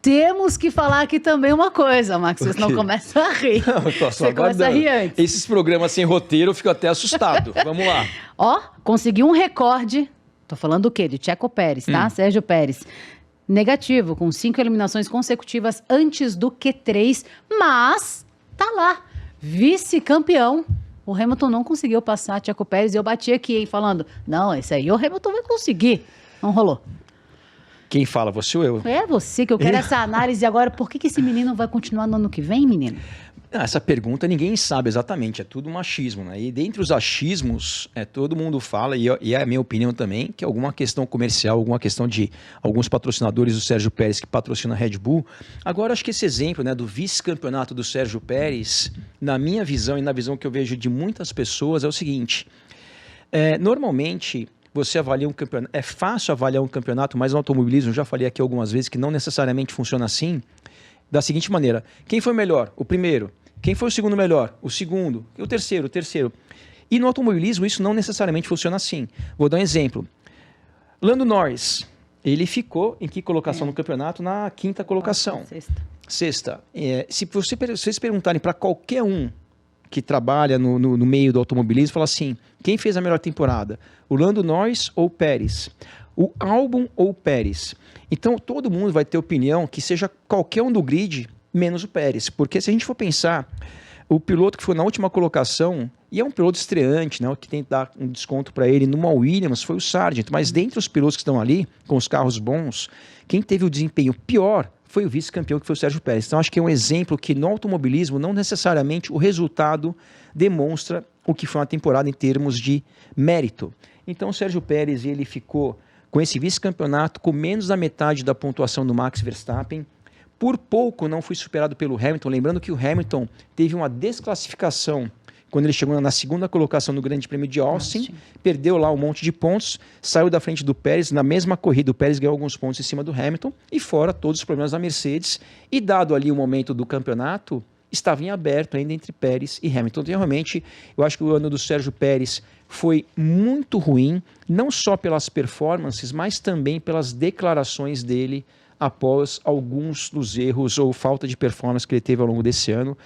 temos que falar aqui também uma coisa, Max, você não começa a rir. Não, eu tô só você começa a rir antes. Esses programas sem roteiro, eu fico até assustado. Vamos lá. Ó, conseguiu um recorde, tô falando do quê? De Checo Pérez, tá? Sérgio Pérez. Negativo, com 5 eliminações consecutivas antes do Q3, mas tá lá, vice-campeão. O Hamilton não conseguiu passar Checo Pérez e eu bati aqui, hein, falando, não, esse aí o Hamilton vai conseguir. Não rolou. Quem fala, você ou eu? É você que eu quero essa análise agora. Por que esse menino vai continuar no ano que vem, menino? Essa pergunta ninguém sabe exatamente, é tudo machismo, né? E dentre os achismos, todo mundo fala, e é a minha opinião também, que é alguma questão comercial, alguma questão de alguns patrocinadores do Sérgio Pérez que patrocina a Red Bull. Agora, acho que esse exemplo, né, do vice-campeonato do Sérgio Pérez, na minha visão e na visão que eu vejo de muitas pessoas, é o seguinte, normalmente você avalia um campeonato, é fácil avaliar um campeonato, mas no automobilismo, já falei aqui algumas vezes que não necessariamente funciona assim, da seguinte maneira, quem foi melhor? O primeiro. Quem foi o segundo melhor? O segundo. E o terceiro? E no automobilismo isso não necessariamente funciona assim. Vou dar um exemplo. Lando Norris, ele ficou em que colocação no campeonato? Na 5ª colocação. Sexta. Se vocês perguntarem para qualquer um que trabalha no meio do automobilismo, fala assim, quem fez a melhor temporada? O Lando Norris ou o Pérez? O Albon ou o Pérez? Então todo mundo vai ter opinião que seja qualquer um do grid, menos o Pérez, porque se a gente for pensar, o piloto que foi na última colocação, e é um piloto estreante, né, que tem que dar um desconto para ele, numa Williams foi o Sargent, mas dentre os pilotos que estão ali, com os carros bons, quem teve o desempenho pior foi o vice-campeão, que foi o Sérgio Pérez. Então acho que é um exemplo que no automobilismo não necessariamente o resultado demonstra o que foi uma temporada em termos de mérito. Então o Sérgio Pérez, ele ficou com esse vice-campeonato com menos da metade da pontuação do Max Verstappen. Por pouco não foi superado pelo Hamilton, lembrando que o Hamilton teve uma desclassificação quando ele chegou na 2ª colocação no Grande Prêmio de Austin, perdeu lá um monte de pontos, saiu da frente do Pérez, na mesma corrida o Pérez ganhou alguns pontos em cima do Hamilton, e fora todos os problemas da Mercedes, e dado ali o momento do campeonato, estava em aberto ainda entre Pérez e Hamilton. Então, realmente, eu acho que o ano do Sérgio Pérez foi muito ruim, não só pelas performances, mas também pelas declarações dele após alguns dos erros ou falta de performance que ele teve ao longo desse ano.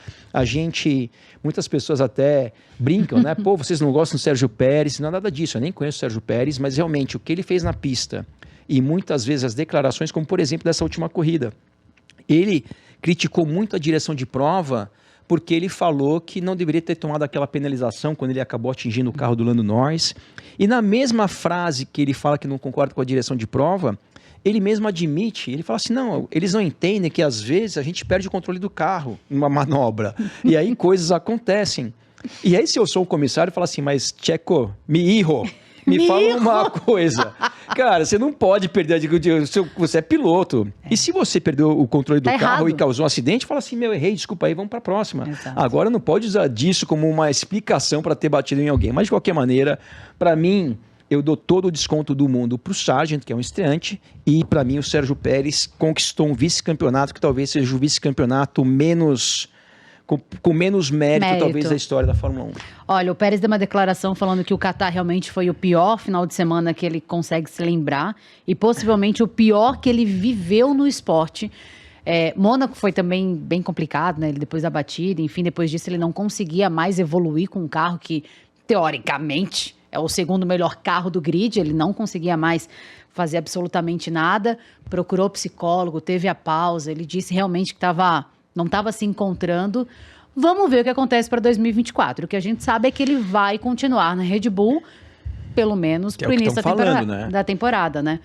Muitas pessoas até brincam, né? Pô, vocês não gostam do Sérgio Pérez? Não é nada disso, eu nem conheço o Sérgio Pérez, mas realmente o que ele fez na pista e muitas vezes as declarações, como por exemplo dessa última corrida, ele criticou muito a direção de prova porque ele falou que não deveria ter tomado aquela penalização quando ele acabou atingindo o carro do Lando Norris. E na mesma frase que ele fala que não concorda com a direção de prova, ele mesmo admite, ele fala assim, não, eles não entendem que às vezes a gente perde o controle do carro numa manobra, e aí coisas acontecem. E aí se eu sou um comissário, eu falo assim, mas Checo, me fala uma coisa. Cara, você não pode perder, você é piloto. E se você perdeu o controle do carro e causou um acidente, fala assim, errei, desculpa aí, vamos para a próxima. Exato. Agora não pode usar disso como uma explicação para ter batido em alguém. Mas de qualquer maneira, para mim, eu dou todo o desconto do mundo para o Sargent, que é um estreante, e para mim o Sérgio Pérez conquistou um vice-campeonato que talvez seja o vice-campeonato com menos mérito, talvez, da história da Fórmula 1. Olha, o Pérez deu uma declaração falando que o Qatar realmente foi o pior final de semana que ele consegue se lembrar e possivelmente o pior que ele viveu no esporte. Mônaco foi também bem complicado, né? Ele depois da batida, enfim, depois disso ele não conseguia mais evoluir com um carro que, teoricamente, é o segundo melhor carro do grid, ele não conseguia mais fazer absolutamente nada, procurou psicólogo, teve a pausa, ele disse realmente que não estava se encontrando. Vamos ver o que acontece para 2024. O que a gente sabe é que ele vai continuar na Red Bull, pelo menos para o início da temporada, né?